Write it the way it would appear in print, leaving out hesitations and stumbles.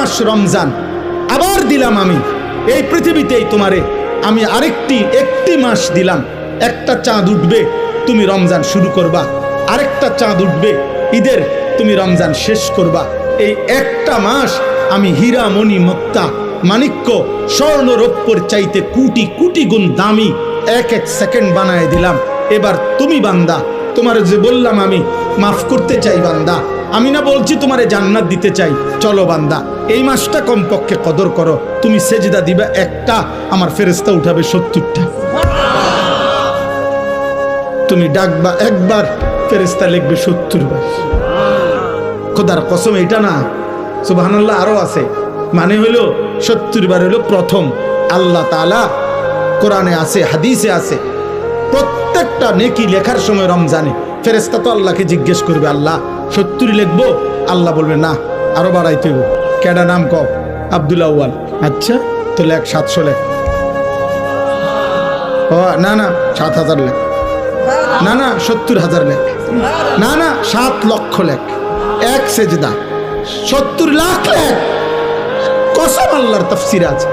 মাস রমজান আবার দিলাম আমি এই পৃথিবীতেই তোমারে, আমি একটি মাস দিলাম, একটা চাঁদ উঠবে তুমি রমজান শুরু করবা, আরেকটা চাঁদ উঠবে ঈদের তুমি রমজান শেষ করবা। এই একটা মাস আমি হীরা মণি মুক্তা মাণিক্য স্বর্ণ রৌপ্যর চাইতে কোটি কোটি গুণ দামি এক সেকেন্ড বানায় দিলাম। এবার তুমি বান্দা, তোমার যে বললাম আমি মাফ করতে চাই বান্দা, আমি না বলছি তোমারে জান্নাত দিতে চাই, চলো বান্দা এই মাসটা কমপক্ষে কদর করো। তুমি সেজদা দিবা একটা, আমার ফেরেশতা উঠাবে 70টা। তুমি ডাকবা একবার, ফেরেশতা লিখবে 70 বার। খোদার কসম এটা না, সুবহানাল্লাহ আরো আছে, মানে হইল 70 বার হইল প্রথম। আল্লাহ তাআলা কোরআনে আছে, হাদিসে আছে, প্রত্যেকটা নেকি লেখার সময় রমজানে ফেরেশতা তো আল্লাহকে জিজ্ঞেস করবে, আল্লাহ 70 লিখবো? আল্লাহ বলবে না, আরো বাড়াইতে হইব। কেডা নাম কও? আব্দুল আউয়াল। আচ্ছা তো লেখ 700 লেখ। ও না না 7000 লেখ, না না 70,000 লেখ, না না 7 লক্ষ লেখ, এক সেজদা 70 লাখ লেখ। কসম আল্লাহর তাফসীর আছে।